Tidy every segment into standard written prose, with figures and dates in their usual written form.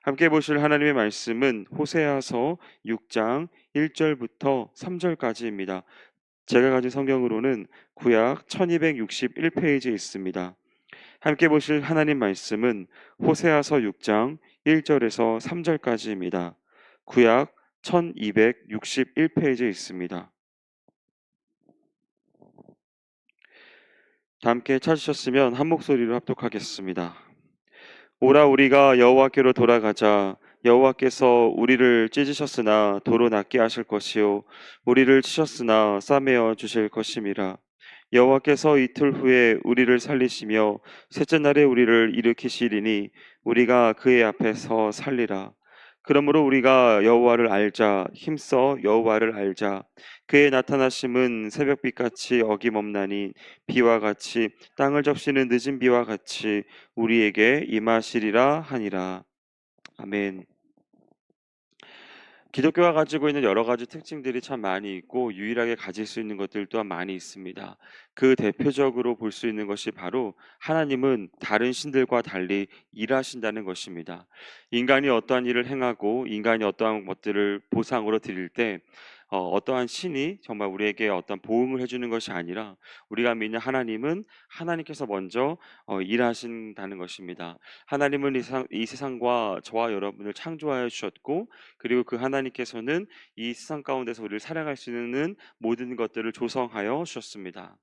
함께 보실 하나님의 말씀은 호세아서 6장 1절부터 3절까지입니다. 제가 가진 성경으로는 구약 1261페이지에 있습니다. 함께 보실 하나님 말씀은 호세아서 6장 1절에서 3절까지입니다. 구약 1261페이지에 있습니다. 다 함께 찾으셨으면 한 목소리로 합독하겠습니다. 오라 우리가 여호와께로 돌아가자. 여호와께서 우리를 찢으셨으나 도로 낫게 하실 것이요 우리를 치셨으나 싸매어 주실 것임이라. 여호와께서 이틀 후에 우리를 살리시며 셋째 날에 우리를 일으키시리니 우리가 그의 앞에서 살리라. 그러므로 우리가 여호와를 알자. 힘써 여호와를 알자. 그의 나타나심은 새벽빛같이 어김없나니 비와 같이 땅을 적시는 늦은 비와 같이 우리에게 임하시리라 하니라. 아멘. 기독교가 가지고 있는 여러 가지 특징들이 참 많이 있고 유일하게 가질 수 있는 것들 또한 많이 있습니다. 그 대표적으로 볼 수 있는 것이 바로 하나님은 다른 신들과 달리 일하신다는 것입니다. 인간이 어떠한 일을 행하고 인간이 어떠한 것들을 보상으로 드릴 때 어떠한 신이 정말 우리에게 어떤 보응을 해주는 것이 아니라 우리가 믿는 하나님은 하나님께서 먼저 일하신다는 것입니다. 하나님은 이 세상과 저와 여러분을 창조하여 주셨고 그리고 그 하나님께서는 이 세상 가운데서 우리를 살아갈 수 있는 모든 것들을 조성하여 주셨습니다.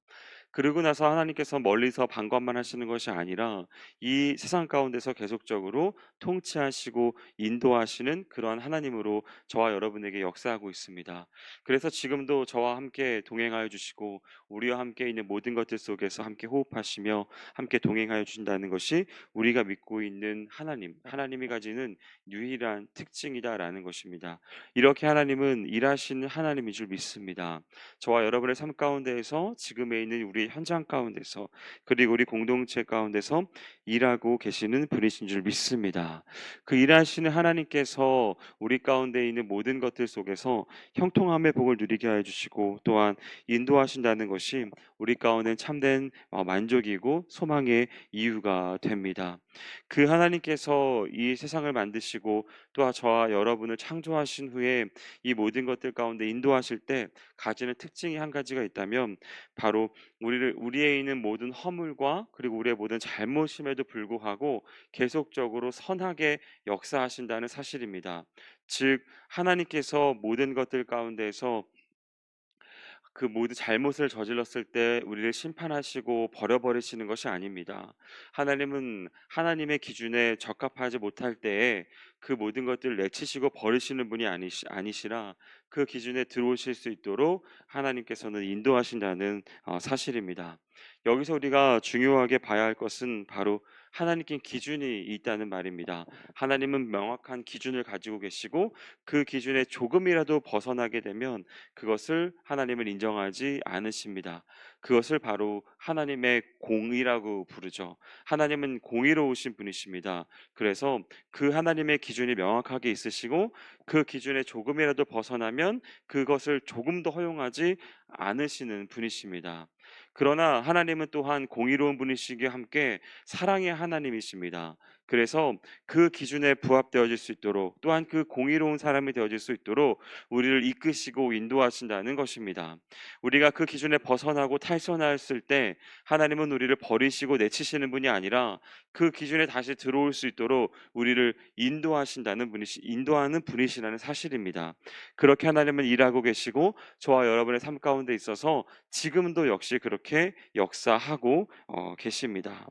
그러고 나서 하나님께서 멀리서 방관만 하시는 것이 아니라 이 세상 가운데서 계속적으로 통치하시고 인도하시는 그러한 하나님으로 저와 여러분에게 역사하고 있습니다. 그래서 지금도 저와 함께 동행하여 주시고 우리와 함께 있는 모든 것들 속에서 함께 호흡하시며 함께 동행하여 주신다는 것이 우리가 믿고 있는 하나님이 가지는 유일한 특징이다라는 것입니다. 이렇게 하나님은 일하시는 하나님인 줄 믿습니다. 저와 여러분의 삶 가운데에서 지금에 있는 우리 현장 가운데서 그리고 우리 공동체 가운데서 일하고 계시는 분이신 줄 믿습니다. 그 일하시는 하나님께서 우리 가운데 있는 모든 것들 속에서 형통함의 복을 누리게 해 주시고 또한 인도하신다는 것이 우리 가운데 참된 만족이고 소망의 이유가 됩니다. 그 하나님께서 이 세상을 만드시고 또 저와 여러분을 창조하신 후에 이 모든 것들 가운데 인도하실 때 가지는 특징이 한 가지가 있다면 바로 우리에 있는 모든 허물과 그리고 우리의 모든 잘못임에도 불구하고 계속적으로 선하게 역사하신다는 사실입니다. 즉 하나님께서 모든 것들 가운데서 그 모든 잘못을 저질렀을 때 우리를 심판하시고 버려버리시는 것이 아닙니다. 하나님은 하나님의 기준에 적합하지 못할 때에 그 모든 것들을 내치시고 버리시는 분이 아니시라 그 기준에 들어오실 수 있도록 하나님께서는 인도하신다는 사실입니다. 여기서 우리가 중요하게 봐야 할 것은 바로 하나님께 기준이 있다는 말입니다. 하나님은 명확한 기준을 가지고 계시고 그 기준에 조금이라도 벗어나게 되면 그것을 하나님을 인정하지 않으십니다. 그것을 바로 하나님의 공의라고 부르죠. 하나님은 공의로우신 분이십니다. 그래서 그 하나님의 기준이 명확하게 있으시고 그 기준에 조금이라도 벗어나면 그것을 조금도 허용하지 않으시는 분이십니다. 그러나 하나님은 또한 공의로운 분이시기에 함께 사랑의 하나님이십니다. 그래서 그 기준에 부합되어질 수 있도록 또한 그 공의로운 사람이 되어질 수 있도록 우리를 이끄시고 인도하신다는 것입니다. 우리가 그 기준에 벗어나고 탈선했을 때 하나님은 우리를 버리시고 내치시는 분이 아니라 그 기준에 다시 들어올 수 있도록 우리를 인도하는 분이시라는 사실입니다. 그렇게 하나님은 일하고 계시고 저와 여러분의 삶 가운데 있어서 지금도 역시 그렇게 역사하고 계십니다.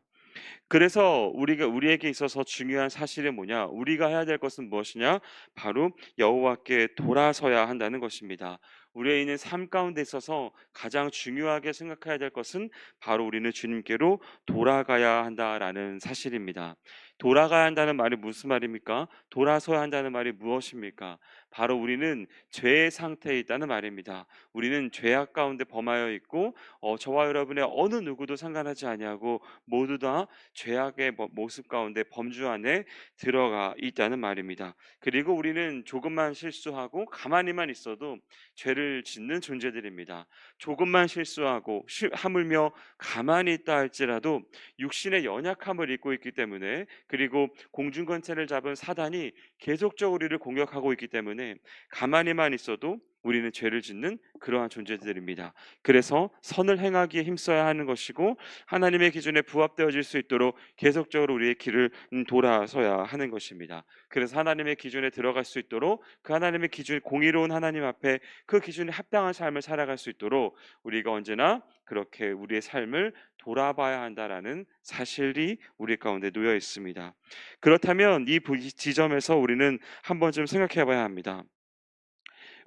그래서 우리에게 있어서 중요한 사실은 뭐냐? 우리가 해야 될 것은 무엇이냐? 바로 여호와께 돌아서야 한다는 것입니다. 우리의 있는 삶 가운데 있어서 가장 중요하게 생각해야 될 것은 바로 우리는 주님께로 돌아가야 한다라는 사실입니다. 돌아가야 한다는 말이 무슨 말입니까? 돌아서야 한다는 말이 무엇입니까? 바로 우리는 죄의 상태에 있다는 말입니다. 우리는 죄악 가운데 범하여 있고 저와 여러분의 어느 누구도 상관하지 아니하고 모두 다 죄악의 모습 가운데 범주 안에 들어가 있다는 말입니다. 그리고 우리는 조금만 실수하고 가만히만 있어도 죄를 짓는 존재들입니다. 조금만 실수하고 하물며 가만히 있다 할지라도 육신의 연약함을 입고 있기 때문에, 그리고 공중권세를 잡은 사단이 계속적으로 우리를 공격하고 있기 때문에 가만히만 있어도 우리는 죄를 짓는 그러한 존재들입니다. 그래서 선을 행하기에 힘써야 하는 것이고, 하나님의 기준에 부합되어질 수 있도록 계속적으로 우리의 길을 돌아서야 하는 것입니다. 그래서 하나님의 기준에 들어갈 수 있도록, 그 하나님의 기준, 공의로운 하나님 앞에 그 기준에 합당한 삶을 살아갈 수 있도록 우리가 언제나 그렇게 우리의 삶을 돌아봐야 한다라는 사실이 우리 가운데 놓여 있습니다. 그렇다면 이 지점에서 우리는 한번 좀 생각해 봐야 합니다.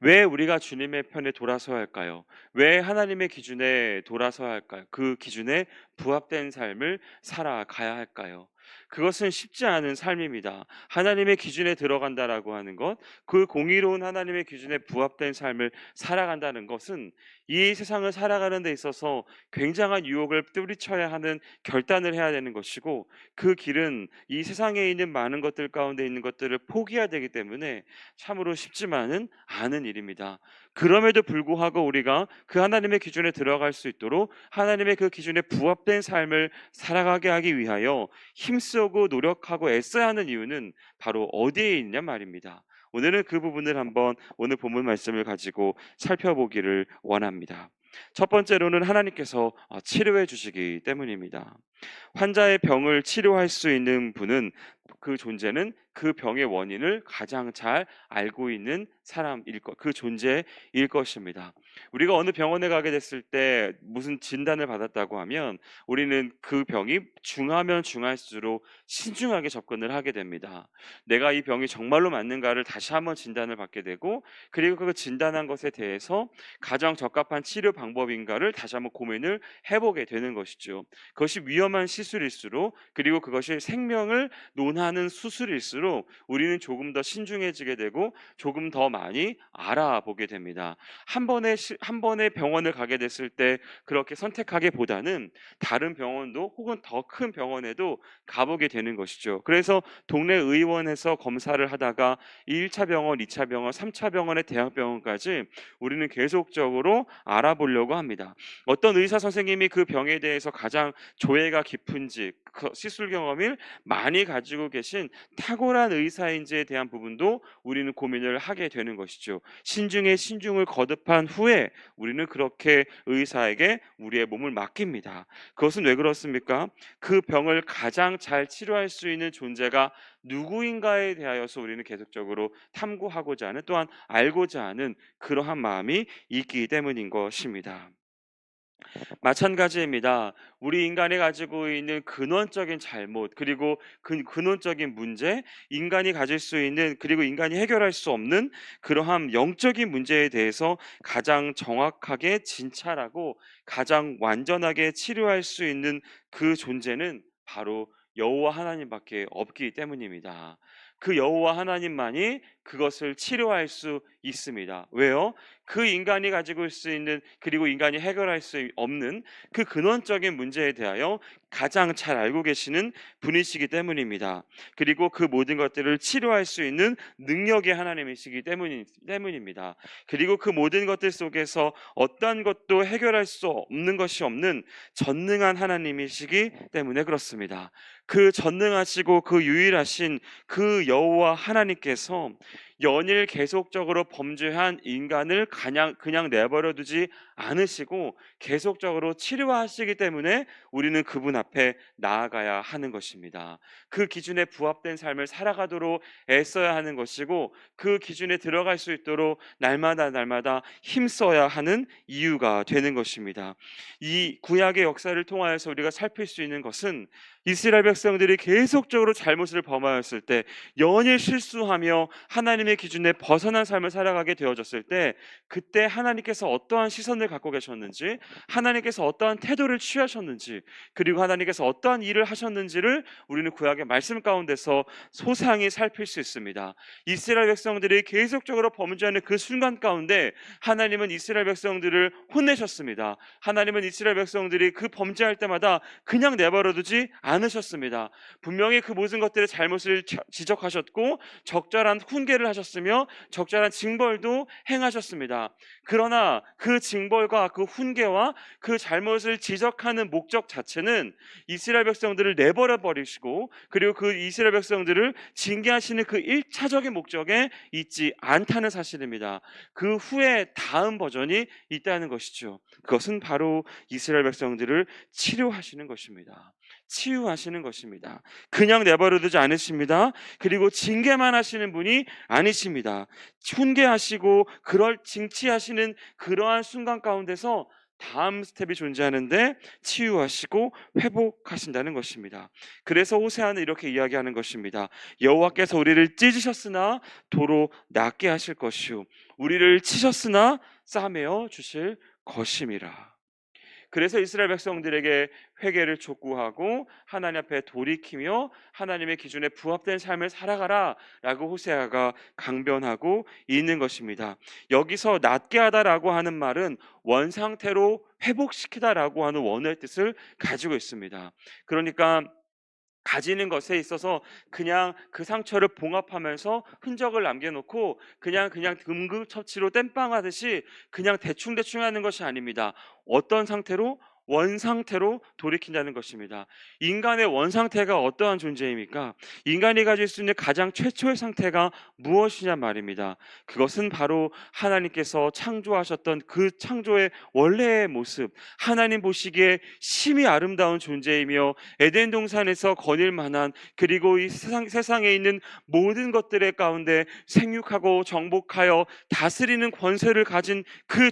왜 우리가 주님의 편에 돌아서야 할까요? 왜 하나님의 기준에 돌아서야 할까요? 그 기준에 부합된 삶을 살아가야 할까요? 그것은 쉽지 않은 삶입니다. 하나님의 기준에 들어간다라고 하는 것, 그 공의로운 하나님의 기준에 부합된 삶을 살아간다는 것은 이 세상을 살아가는 데 있어서 굉장한 유혹을 뚜리쳐야 하는 결단을 해야 되는 것이고, 그 길은 이 세상에 있는 많은 것들 가운데 있는 것들을 포기해야 되기 때문에 참으로 쉽지만은 않은 일입니다. 그럼에도 불구하고 우리가 그 하나님의 기준에 들어갈 수 있도록 하나님의 그 기준에 부합된 삶을 살아가게 하기 위하여 힘쓰고 노력하고 애써야 하는 이유는 바로 어디에 있냐 말입니다. 오늘은 그 부분을 한번 오늘 본문 말씀을 가지고 살펴보기를 원합니다. 첫 번째로는 하나님께서 치료해 주시기 때문입니다. 환자의 병을 치료할 수 있는 분은, 그 존재는 그 병의 원인을 가장 잘 알고 있는 사람일 것, 그 존재일 것입니다. 우리가 어느 병원에 가게 됐을 때 무슨 진단을 받았다고 하면 우리는 그 병이 중하면 중할수록 신중하게 접근을 하게 됩니다. 내가 이 병이 정말로 맞는가를 다시 한번 진단을 받게 되고, 그리고 그 진단한 것에 대해서 가장 적합한 치료 방법인가를 다시 한번 고민을 해보게 되는 것이죠. 그것이 위험한 시술일수록, 그리고 그것이 생명을 논하는 수술일수록 우리는 조금 더 신중해지게 되고 조금 더 많이 알아보게 됩니다. 한 번에 병원을 가게 됐을 때 그렇게 선택하기보다는 다른 병원도 혹은 더 큰 병원에도 가보게 되는 것이죠. 그래서 동네 의원에서 검사를 하다가 1차 병원, 2차 병원, 3차 병원의 대학병원까지 우리는 계속적으로 알아보려고 합니다. 어떤 의사 선생님이 그 병에 대해서 가장 조예가 깊은지, 그 시술 경험을 많이 가지고 계신 탁월한 의사인지에 대한 부분도 우리는 고민을 하게 되는 것이죠. 신중에 신중을 거듭한 후에 우리는 그렇게 의사에게 우리의 몸을 맡깁니다. 그것은 왜 그렇습니까? 그 병을 가장 잘 치료할 수 있는 존재가 누구인가에 대하여서 우리는 계속적으로 탐구하고자 하는, 또한 알고자 하는 그러한 마음이 있기 때문인 것입니다. 마찬가지입니다. 우리 인간이 가지고 있는 근원적인 잘못, 그리고 근원적인 문제, 인간이 가질 수 있는, 그리고 인간이 해결할 수 없는 그러한 영적인 문제에 대해서 가장 정확하게 진찰하고 가장 완전하게 치료할 수 있는 그 존재는 바로 여호와 하나님밖에 없기 때문입니다. 그 여호와 하나님만이 그것을 치료할 수 있습니다. 왜요? 그 인간이 가지고 있을 수 있는, 그리고 인간이 해결할 수 없는 그 근원적인 문제에 대하여 가장 잘 알고 계시는 분이시기 때문입니다. 그리고 그 모든 것들을 치료할 수 있는 능력의 하나님이시기 때문입니다. 그리고 그 모든 것들 속에서 어떠한 것도 해결할 수 없는 것이 없는 전능한 하나님이시기 때문에 그렇습니다. 그 전능하시고 그 유일하신 그 여호와 하나님께서 연일 계속적으로 범죄한 인간을 그냥 내버려 두지 않으시고 계속적으로 치료하시기 때문에 우리는 그분 앞에 나아가야 하는 것입니다. 그 기준에 부합된 삶을 살아가도록 애써야 하는 것이고, 그 기준에 들어갈 수 있도록 날마다 힘써야 하는 이유가 되는 것입니다. 이 구약의 역사를 통하여서 우리가 살필 수 있는 것은 이스라엘 백성들이 계속적으로 잘못을 범하였을 때, 연일 실수하며 하나님의 기준에 벗어난 삶을 살아가게 되어졌을 때, 그때 하나님께서 어떠한 시선을 갖고 계셨는지, 하나님께서 어떠한 태도를 취하셨는지, 그리고 하나님께서 어떠한 일을 하셨는지를 우리는 구약의 말씀 가운데서 소상히 살필 수 있습니다. 이스라엘 백성들이 계속적으로 범죄하는 그 순간 가운데 하나님은 이스라엘 백성들을 혼내셨습니다. 하나님은 이스라엘 백성들이 그 범죄할 때마다 그냥 내버려두지 않으셨습니다. 분명히 그 모든 것들의 잘못을 지적하셨고 적절한 훈계를 하셨으며 적절한 징벌도 행하셨습니다. 그러나 그 징벌과 그 훈계와 그 잘못을 지적하는 목적 자체는 이스라엘 백성들을 내버려 버리시고, 그리고 그 이스라엘 백성들을 징계하시는 그 1차적인 목적에 있지 않다는 사실입니다. 그 후에 다음 버전이 있다는 것이죠. 그것은 바로 이스라엘 백성들을 치료하시는 것입니다. 치유하시는 것입니다. 그냥 내버려 두지 않으십니다. 그리고 징계만 하시는 분이 아니십니다. 훈계하시고 그럴 징치하시는 그러한 순간 가운데서 다음 스텝이 존재하는데 치유하시고 회복하신다는 것입니다. 그래서 호세아는 이렇게 이야기하는 것입니다. 여호와께서 우리를 찢으셨으나 도로 낫게 하실 것이요 우리를 치셨으나 싸매어 주실 것임이라. 그래서 이스라엘 백성들에게 회개를 촉구하고 하나님 앞에 돌이키며 하나님의 기준에 부합된 삶을 살아가라 라고 호세아가 강변하고 있는 것입니다. 여기서 낫게 하다라고 하는 말은 원상태로 회복시키다라고 하는 원어의 뜻을 가지고 있습니다. 그러니까 가지는 것에 있어서 그냥 그 상처를 봉합하면서 흔적을 남겨놓고 그냥 응급처치로 땜빵하듯이 그냥 대충 하는 것이 아닙니다. 어떤 상태로? 원상태로 돌이킨다는 것입니다. 인간의 원상태가 어떠한 존재입니까? 인간이 가질 수 있는 가장 최초의 상태가 무엇이냐 말입니다. 그것은 바로 하나님께서 창조하셨던 그 창조의 원래의 모습, 하나님 보시기에 심히 아름다운 존재이며 에덴 동산에서 거닐 만한, 그리고 이 세상에 있는 모든 것들의 가운데 생육하고 정복하여 다스리는 권세를 가진 그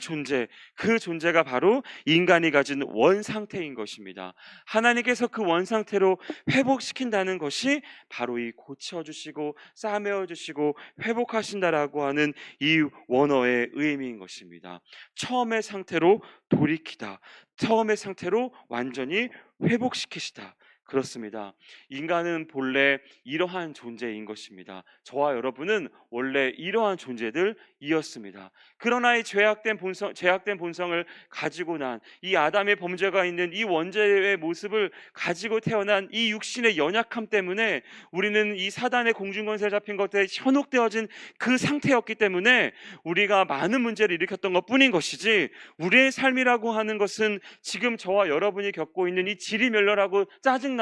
존재가 바로 인간이 가진 원상태인 것입니다. 하나님께서 그 원상태로 회복시킨다는 것이 바로 이 고쳐주시고 싸매어주시고 회복하신다라고 하는 이 원어의 의미인 것입니다. 처음의 상태로 돌이키다, 처음의 상태로 완전히 회복시키시다. 그렇습니다. 인간은 본래 이러한 존재인 것입니다. 저와 여러분은 원래 이러한 존재들이었습니다. 그러나 이 죄악된 본성을 가지고 난 이 아담의 범죄가 있는 이 원죄의 모습을 가지고 태어난 이 육신의 연약함 때문에 우리는 이 사단의 공중권세에 잡힌 것에 현혹되어진 그 상태였기 때문에 우리가 많은 문제를 일으켰던 것뿐인 것이지, 우리의 삶이라고 하는 것은 지금 저와 여러분이 겪고 있는 이 지리멸렬하고 짜증나며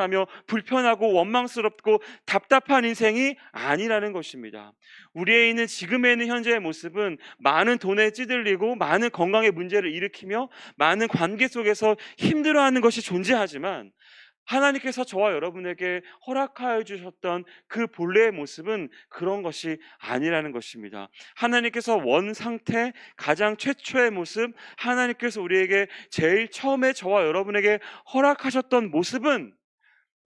불편하고 원망스럽고 답답한 인생이 아니라는 것입니다. 우리의 있는 지금에 있는 현재의 모습은 많은 돈에 찌들리고 많은 건강의 문제를 일으키며 많은 관계 속에서 힘들어하는 것이 존재하지만, 하나님께서 저와 여러분에게 허락하여 주셨던 그 본래의 모습은 그런 것이 아니라는 것입니다. 하나님께서 원상태, 가장 최초의 모습, 하나님께서 우리에게 제일 처음에 저와 여러분에게 허락하셨던 모습은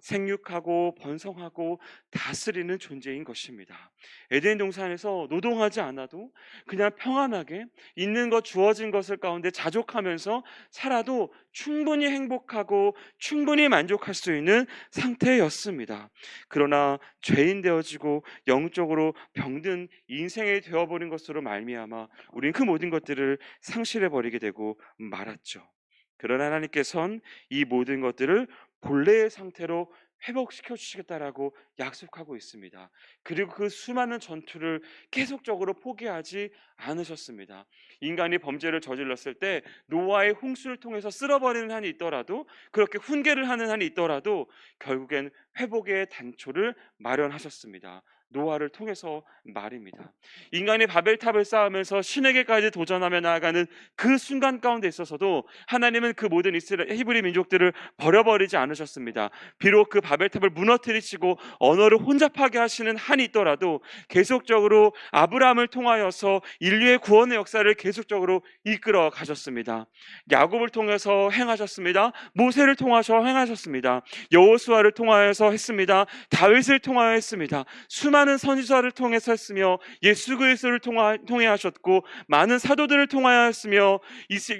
생육하고 번성하고 다스리는 존재인 것입니다. 에덴 동산에서 노동하지 않아도 그냥 평안하게 있는 것, 주어진 것을 가운데 자족하면서 살아도 충분히 행복하고 충분히 만족할 수 있는 상태였습니다. 그러나 죄인 되어지고 영적으로 병든 인생이 되어버린 것으로 말미암아 우리는 그 모든 것들을 상실해버리게 되고 말았죠. 그러나 하나님께서는 이 모든 것들을 본래의 상태로 회복시켜 주시겠다라고 약속하고 있습니다. 그리고 그 수많은 전투를 계속적으로 포기하지 않으셨습니다. 인간이 범죄를 저질렀을 때 노아의 홍수를 통해서 쓸어버리는 한이 있더라도, 그렇게 훈계를 하는 한이 있더라도 결국엔 회복의 단초를 마련하셨습니다. 노아를 통해서 말입니다. 인간이 바벨탑을 쌓으면서 신에게까지 도전하며 나아가는 그 순간 가운데 있어서도 하나님은 그 모든 히브리 민족들을 버려버리지 않으셨습니다. 비록 그 바벨탑을 무너뜨리시고 언어를 혼잡하게 하시는 한이 있더라도 계속적으로 아브라함을 통하여서 인류의 구원의 역사를 계속적으로 이끌어 가셨습니다. 야곱을 통해서 행하셨습니다. 모세를 통하셔 행하셨습니다. 여호수아를 통하여서 했습니다. 다윗을 통하여 했습니다. 수많은 선지자를 통해서 했으며 예수 그리스도를 통해 하셨고, 많은 사도들을 통하였으며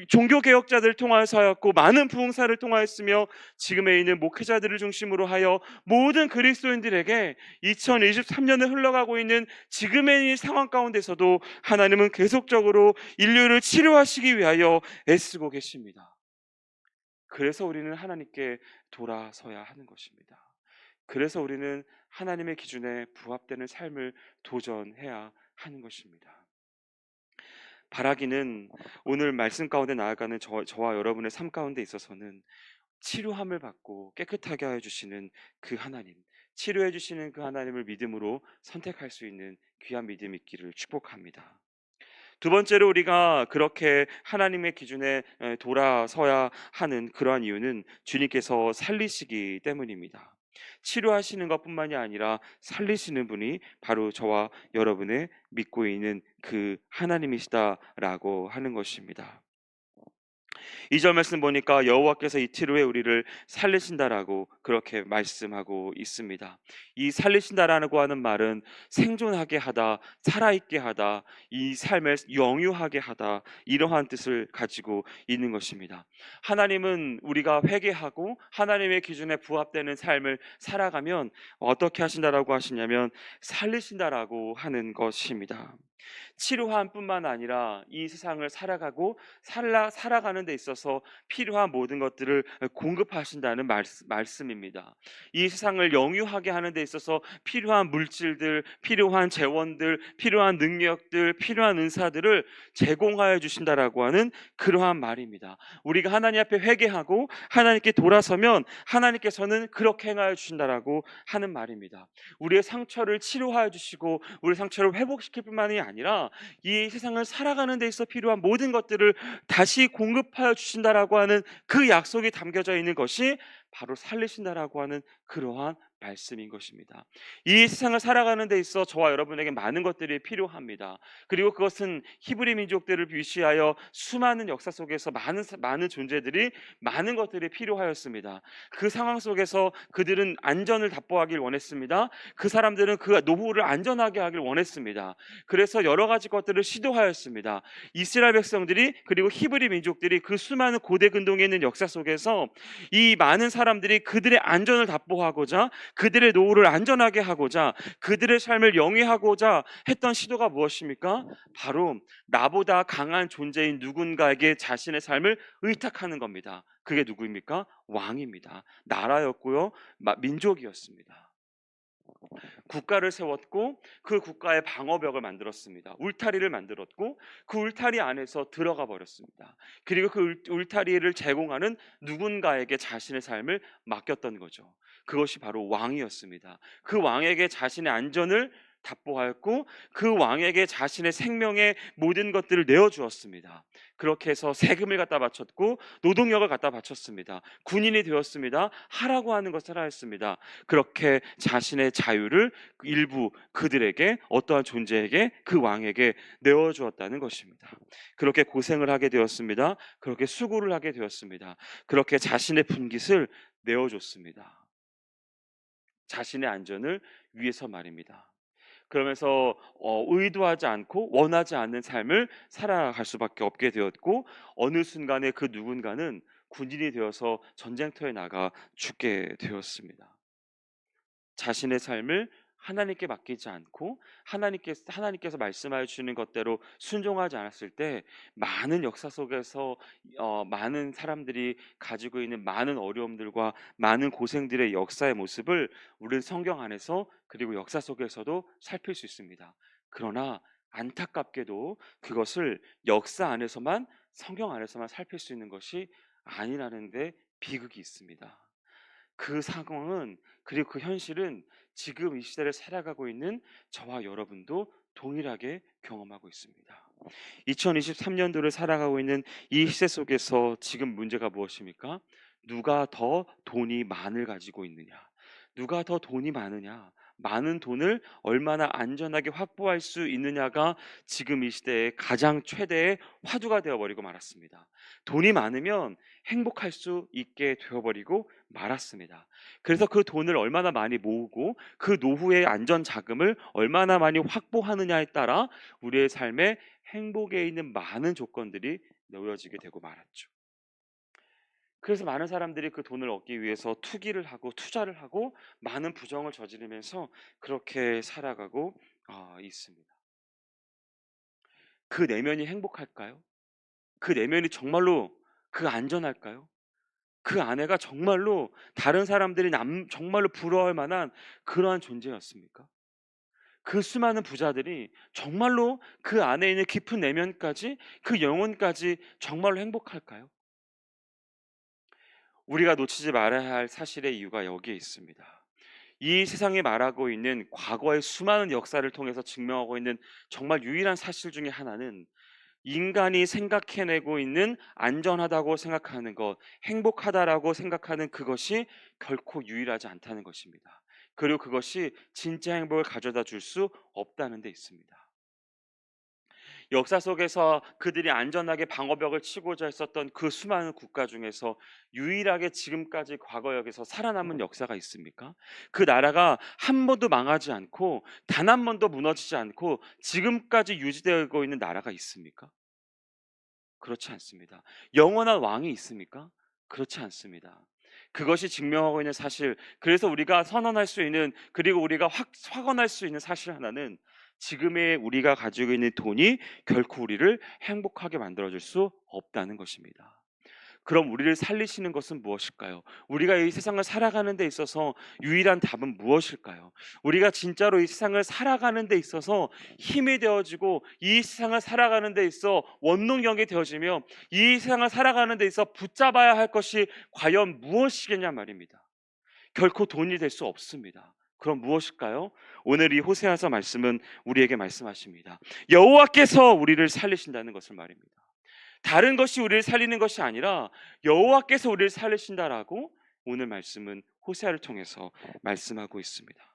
종교 개혁자들을 통하여서 하였고, 많은 부흥사를 통하였으며, 지금에 있는 목회자들을 중심으로 하여 모든 그리스도인들에게 2023년을 흘러가고 있는 지금의 이 상황 가운데서도 하나님은 계속적으로 인류를 치료하시기 위하여 애쓰고 계십니다. 그래서 우리는 하나님께 돌아서야 하는 것입니다. 그래서 우리는 하나님의 기준에 부합되는 삶을 도전해야 하는 것입니다. 바라기는 오늘 말씀 가운데 나아가는 저와 여러분의 삶 가운데 있어서는 치료함을 받고 깨끗하게 하여 주시는 그 하나님, 치료해 주시는 그 하나님을 믿음으로 선택할 수 있는 귀한 믿음 있기를 축복합니다. 두 번째로 우리가 그렇게 하나님의 기준에 돌아서야 하는 그러한 이유는 주님께서 살리시기 때문입니다. 치료하시는 것뿐만이 아니라 살리시는 분이 바로 저와 여러분의 믿고 있는 그 하나님이시다라고 하는 것입니다. 2절 말씀 보니까 여호와께서 이틀 후에 우리를 살리신다라고 그렇게 말씀하고 있습니다. 이 살리신다라고 하는 말은 생존하게 하다, 살아있게 하다, 이 삶을 영유하게 하다, 이러한 뜻을 가지고 있는 것입니다. 하나님은 우리가 회개하고 하나님의 기준에 부합되는 삶을 살아가면 어떻게 하신다라고 하시냐면 살리신다라고 하는 것입니다. 치료함뿐만 아니라 이 세상을 살아가고 살아가는 데 있어서 필요한 모든 것들을 공급하신다는 말씀입니다. 이 세상을 영유하게 하는 데 있어서 필요한 물질들, 필요한 재원들, 필요한 능력들, 필요한 은사들을 제공하여 주신다라고 하는 그러한 말입니다. 우리가 하나님 앞에 회개하고 하나님께 돌아서면 하나님께서는 그렇게 행하여 주신다라고 하는 말입니다. 우리의 상처를 치료하여 주시고 우리 상처를 회복시킬 뿐만이 아니라 이 세상을 살아가는 데 있어 필요한 모든 것들을 다시 공급하여 주신다라고 하는 그 약속이 담겨져 있는 것이 바로 살리신다라고 하는 그러한 말씀인 것입니다. 이 세상을 살아가는 데 있어 저와 여러분에게 많은 것들이 필요합니다. 그리고 그것은 히브리 민족들을 위시하여 수많은 역사 속에서 많은 존재들이 많은 것들이 필요하였습니다. 그 상황 속에서 그들은 안전을 답보하길 원했습니다. 그 사람들은 그 노후를 안전하게 하길 원했습니다. 그래서 여러 가지 것들을 시도하였습니다. 이스라엘 백성들이 그리고 히브리 민족들이 그 수많은 고대 근동에 있는 역사 속에서 이 많은 사람들이 그들의 안전을 답보하고자 그들의 노후를 안전하게 하고자 그들의 삶을 영위하고자 했던 시도가 무엇입니까? 바로 나보다 강한 존재인 누군가에게 자신의 삶을 의탁하는 겁니다. 그게 누구입니까? 왕입니다. 나라였고요, 민족이었습니다. 국가를 세웠고 그 국가의 방어벽을 만들었습니다. 울타리를 만들었고 그 울타리 안에서 들어가 버렸습니다. 그리고 그 울타리를 제공하는 누군가에게 자신의 삶을 맡겼던 거죠. 그것이 바로 왕이었습니다. 그 왕에게 자신의 안전을 답보하였고 그 왕에게 자신의 생명의 모든 것들을 내어주었습니다. 그렇게 해서 세금을 갖다 바쳤고 노동력을 갖다 바쳤습니다. 군인이 되었습니다. 하라고 하는 것을 하였습니다. 그렇게 자신의 자유를 일부 그들에게 어떠한 존재에게 그 왕에게 내어주었다는 것입니다. 그렇게 고생을 하게 되었습니다. 그렇게 수고를 하게 되었습니다. 그렇게 자신의 분깃을 내어줬습니다. 자신의 안전을 위해서 말입니다. 그러면서 의도하지 않고 원하지 않는 삶을 살아갈 수밖에 없게 되었고 어느 순간에 그 누군가는 군인이 되어서 전쟁터에 나가 죽게 되었습니다. 자신의 삶을 하나님께 맡기지 않고 하나님께서 말씀하여 주시는 것대로 순종하지 않았을 때 많은 역사 속에서 많은 사람들이 가지고 있는 많은 어려움들과 많은 고생들의 역사의 모습을 우리는 성경 안에서 그리고 역사 속에서도 살필 수 있습니다. 그러나 안타깝게도 그것을 역사 안에서만 성경 안에서만 살필 수 있는 것이 아니라는 데 비극이 있습니다. 그 상황은 그리고 그 현실은 지금 이 시대를 살아가고 있는 저와 여러분도 동일하게 경험하고 있습니다. 2023년도를 살아가고 있는 이 시대 속에서 지금 문제가 무엇입니까? 누가 더 돈이 많을 가지고 있느냐? 누가 더 돈이 많으냐? 많은 돈을 얼마나 안전하게 확보할 수 있느냐가 지금 이 시대의 가장 최대의 화두가 되어버리고 말았습니다. 돈이 많으면 행복할 수 있게 되어버리고 말았습니다. 그래서 그 돈을 얼마나 많이 모으고 그 노후의 안전 자금을 얼마나 많이 확보하느냐에 따라 우리의 삶에 행복에 있는 많은 조건들이 놓여지게 되고 말았죠. 그래서 많은 사람들이 그 돈을 얻기 위해서 투기를 하고 투자를 하고 많은 부정을 저지르면서 그렇게 살아가고 있습니다. 그 내면이 행복할까요? 그 내면이 정말로 그 안전할까요? 그 아내가 정말로 다른 사람들이 정말로 부러워할 만한 그러한 존재였습니까? 그 수많은 부자들이 정말로 그 안에 있는 깊은 내면까지, 그 영혼까지 정말로 행복할까요? 우리가 놓치지 말아야 할 사실의 이유가 여기에 있습니다. 이 세상이 말하고 있는 과거의 수많은 역사를 통해서 증명하고 있는 정말 유일한 사실 중에 하나는, 인간이 생각해내고 있는 안전하다고 생각하는 것, 행복하다라고 생각하는 그것이 결코 유일하지 않다는 것입니다. 그리고 그것이 진짜 행복을 가져다 줄 수 없다는 데 있습니다. 역사 속에서 그들이 안전하게 방어벽을 치고자 했었던 그 수많은 국가 중에서 유일하게 지금까지 과거역에서 살아남은 역사가 있습니까? 그 나라가 한 번도 망하지 않고 단 한 번도 무너지지 않고 지금까지 유지되고 있는 나라가 있습니까? 그렇지 않습니다. 영원한 왕이 있습니까? 그렇지 않습니다. 그것이 증명하고 있는 사실, 그래서 우리가 선언할 수 있는, 그리고 우리가 확언할 수 있는 사실 하나는, 지금의 우리가 가지고 있는 돈이 결코 우리를 행복하게 만들어줄 수 없다는 것입니다. 그럼 우리를 살리시는 것은 무엇일까요? 우리가 이 세상을 살아가는 데 있어서 유일한 답은 무엇일까요? 우리가 진짜로 이 세상을 살아가는 데 있어서 힘이 되어지고, 이 세상을 살아가는 데 있어 원동력이 되어지며, 이 세상을 살아가는 데 있어 붙잡아야 할 것이 과연 무엇이겠냐 말입니다. 결코 돈이 될 수 없습니다. 그럼 무엇일까요? 오늘 이 호세아서 말씀은 우리에게 말씀하십니다. 여호와께서 우리를 살리신다는 것을 말입니다. 다른 것이 우리를 살리는 것이 아니라 여호와께서 우리를 살리신다라고 오늘 말씀은 호세아를 통해서 말씀하고 있습니다.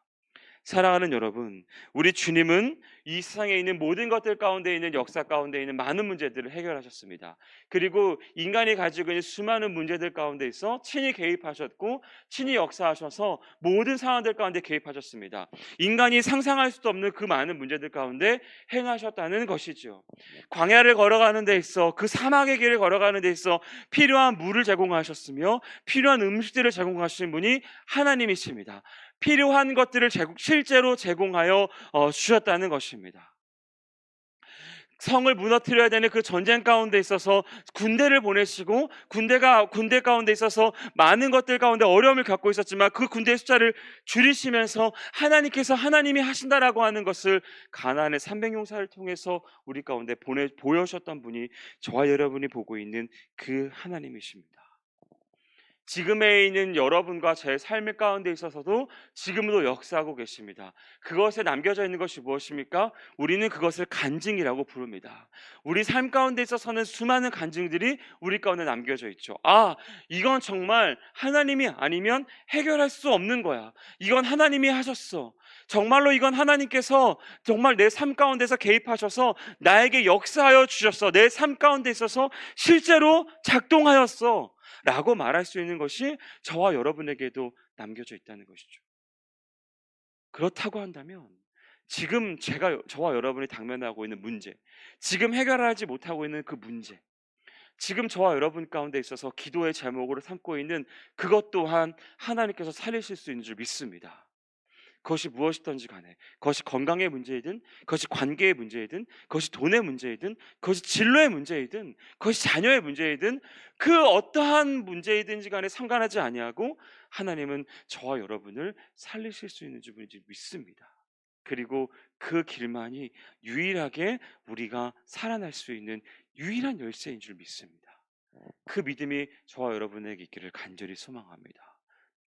사랑하는 여러분, 우리 주님은 이 세상에 있는 모든 것들 가운데 있는, 역사 가운데 있는 많은 문제들을 해결하셨습니다. 그리고 인간이 가지고 있는 수많은 문제들 가운데 있어 친히 개입하셨고, 친히 역사하셔서 모든 상황들 가운데 개입하셨습니다. 인간이 상상할 수도 없는 그 많은 문제들 가운데 행하셨다는 것이죠. 광야를 걸어가는 데 있어, 그 사막의 길을 걸어가는 데 있어 필요한 물을 제공하셨으며, 필요한 음식들을 제공하신 분이 하나님이십니다. 필요한 것들을 실제로 제공하여 주셨다는 것입니다. 성을 무너뜨려야 되는 그 전쟁 가운데 있어서 군대를 보내시고, 군대 가운데 있어서 많은 것들 가운데 어려움을 겪고 있었지만 그 군대의 숫자를 줄이시면서 하나님께서 하나님이 하신다라고 하는 것을 가나안의 300용사를 통해서 우리 가운데 보여주셨던 분이 저와 여러분이 보고 있는 그 하나님이십니다. 지금에 있는 여러분과 제 삶의 가운데 있어서도 지금도 역사하고 계십니다. 그것에 남겨져 있는 것이 무엇입니까? 우리는 그것을 간증이라고 부릅니다. 우리 삶 가운데 있어서는 수많은 간증들이 우리 가운데 남겨져 있죠. 아, 이건 정말 하나님이 아니면 해결할 수 없는 거야. 이건 하나님이 하셨어. 정말로 이건 하나님께서 정말 내 삶 가운데서 개입하셔서 나에게 역사하여 주셨어. 내 삶 가운데 있어서 실제로 작동하였어 라고 말할 수 있는 것이 저와 여러분에게도 남겨져 있다는 것이죠. 그렇다고 한다면 지금 저와 여러분이 당면하고 있는 문제, 지금 해결하지 못하고 있는 그 문제, 지금 저와 여러분 가운데 있어서 기도의 제목으로 삼고 있는 그것 또한 하나님께서 살리실 수 있는 줄 믿습니다. 그것이 무엇이든지 간에, 그것이 건강의 문제이든, 그것이 관계의 문제이든, 그것이 돈의 문제이든, 그것이 진로의 문제이든, 그것이 자녀의 문제이든, 그 어떠한 문제이든지 간에 상관하지 아니하고 하나님은 저와 여러분을 살리실 수 있는 분인지 믿습니다. 그리고 그 길만이 유일하게 우리가 살아날 수 있는 유일한 열쇠인 줄 믿습니다. 그 믿음이 저와 여러분에게 있기를 간절히 소망합니다.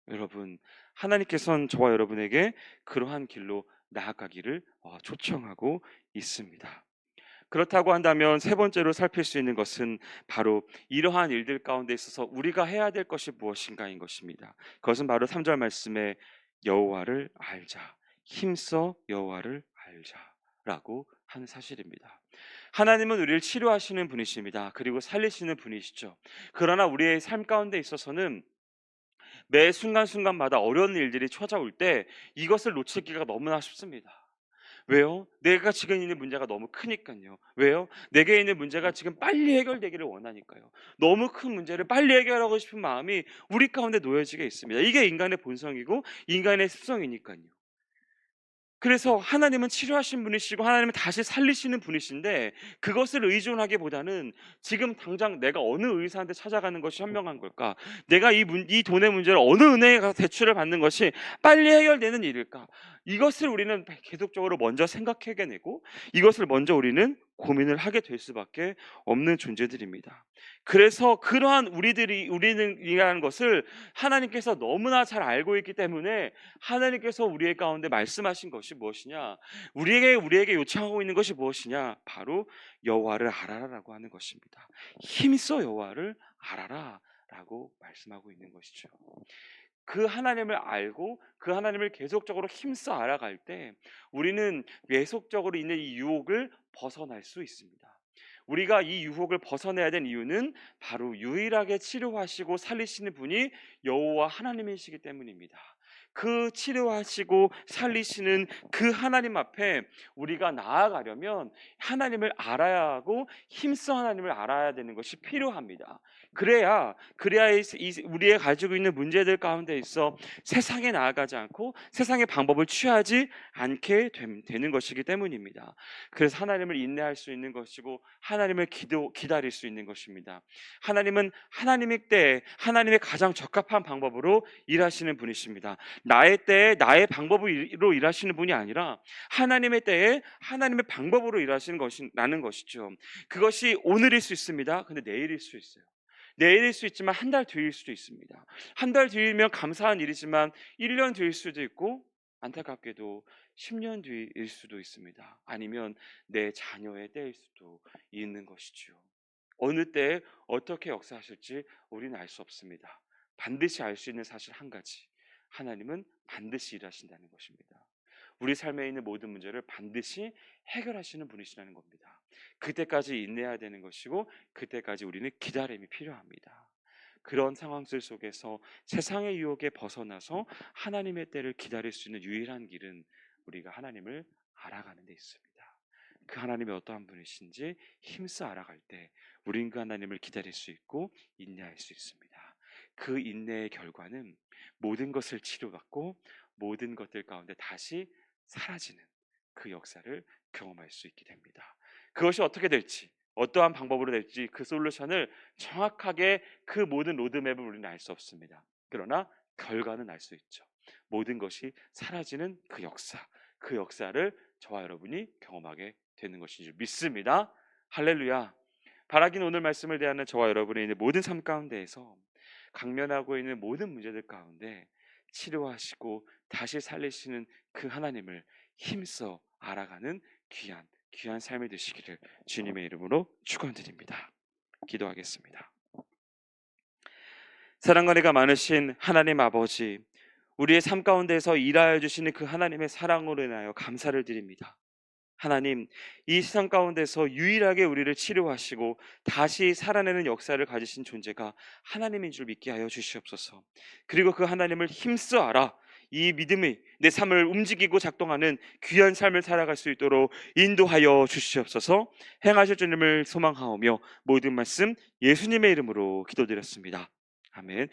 여러분, 하나님께서는 저와 여러분에게 그러한 길로 나아가기를 초청하고 있습니다. 그렇다고 한다면 세 번째로 살필 수 있는 것은 바로 이러한 일들 가운데 있어서 우리가 해야 될 것이 무엇인가인 것입니다. 그것은 바로 3절 말씀에 여호와를 알자, 힘써 여호와를 알자라고 하는 사실입니다. 하나님은 우리를 치료하시는 분이십니다. 그리고 살리시는 분이시죠. 그러나 우리의 삶 가운데 있어서는 매 순간순간마다 어려운 일들이 찾아올 때 이것을 놓치기가 너무나 쉽습니다. 왜요? 내가 지금 있는 문제가 너무 크니까요. 왜요? 내게 있는 문제가 지금 빨리 해결되기를 원하니까요. 너무 큰 문제를 빨리 해결하고 싶은 마음이 우리 가운데 놓여지게 있습니다. 이게 인간의 본성이고 인간의 습성이니까요. 그래서 하나님은 치료하신 분이시고 하나님은 다시 살리시는 분이신데, 그것을 의존하기보다는 지금 당장 내가 어느 의사한테 찾아가는 것이 현명한 걸까? 내가 이 돈의 문제를 어느 은행에 가서 대출을 받는 것이 빨리 해결되는 일일까? 이것을 우리는 계속적으로 먼저 생각해내고 이것을 먼저 우리는 고민을 하게 될 수밖에 없는 존재들입니다. 그래서 그러한 우리는이라는 것을 하나님께서 너무나 잘 알고 있기 때문에 하나님께서 우리의 가운데 말씀하신 것이 무엇이냐? 우리에게 요청하고 있는 것이 무엇이냐? 바로 여호와를 알아라라고 하는 것입니다. 힘써 여호와를 알아라라고 말씀하고 있는 것이죠. 그 하나님을 알고 그 하나님을 계속적으로 힘써 알아갈 때 우리는 계속적으로 있는 이 유혹을 벗어날 수 있습니다. 우리가 이 유혹을 벗어내야 된 이유는 바로 유일하게 치료하시고 살리시는 분이 여호와 하나님이시기 때문입니다. 그 치료하시고 살리시는 그 하나님 앞에 우리가 나아가려면 하나님을 알아야 하고 힘써 하나님을 알아야 되는 것이 필요합니다. 그래야 우리의 가지고 있는 문제들 가운데 있어 세상에 나아가지 않고 세상의 방법을 취하지 않게 되는 것이기 때문입니다. 그래서 하나님을 인내할 수 있는 것이고 하나님을 기다릴 수 있는 것입니다. 하나님은 하나님의 때에 하나님의 가장 적합한 방법으로 일하시는 분이십니다. 나의 때에 나의 방법으로 일하시는 분이 아니라 하나님의 때에 하나님의 방법으로 일하시는 것이라는 것이죠. 그것이 오늘일 수 있습니다. 근데 내일일 수 있어요. 내일일 수 있지만 한 달 뒤일 수도 있습니다. 한 달 뒤이면 감사한 일이지만 1년 뒤일 수도 있고 안타깝게도 10년 뒤일 수도 있습니다. 아니면 내 자녀의 때일 수도 있는 것이죠. 어느 때에 어떻게 역사하실지 우리는 알 수 없습니다. 반드시 알 수 있는 사실 한 가지, 하나님은 반드시 일하신다는 것입니다. 우리 삶에 있는 모든 문제를 반드시 해결하시는 분이시라는 겁니다. 그때까지 인내해야 되는 것이고 그때까지 우리는 기다림이 필요합니다. 그런 상황들 속에서 세상의 유혹에 벗어나서 하나님의 때를 기다릴 수 있는 유일한 길은 우리가 하나님을 알아가는 데 있습니다. 그 하나님이 어떠한 분이신지 힘써 알아갈 때 우린 그 하나님을 기다릴 수 있고 인내할 수 있습니다. 그 인내의 결과는 모든 것을 치료받고 모든 것들 가운데 다시 사라지는 그 역사를 경험할 수 있게 됩니다. 그것이 어떻게 될지, 어떠한 방법으로 될지 그 솔루션을 정확하게 그 모든 로드맵을 우리는 알 수 없습니다. 그러나 결과는 알 수 있죠. 모든 것이 사라지는 그 역사를 저와 여러분이 경험하게 되는 것인 줄 믿습니다. 할렐루야. 바라긴 오늘 말씀을 대하는 저와 여러분의 있는 모든 삶 가운데에서 강면하고 있는 모든 문제들 가운데 치료하시고 다시 살리시는 그 하나님을 힘써 알아가는 귀한 삶이 되시기를 주님의 이름으로 축원드립니다. 기도하겠습니다. 사랑과 은혜가 많으신 하나님 아버지, 우리의 삶 가운데서 일하여 주시는 그 하나님의 사랑으로 인하여 감사를 드립니다. 하나님, 이 세상 가운데서 유일하게 우리를 치료하시고 다시 살아내는 역사를 가지신 존재가 하나님인 줄 믿게 하여 주시옵소서. 그리고 그 하나님을 힘써 알아 이 믿음이 내 삶을 움직이고 작동하는 귀한 삶을 살아갈 수 있도록 인도하여 주시옵소서. 행하실 주님을 소망하오며 모든 말씀 예수님의 이름으로 기도드렸습니다. 아멘.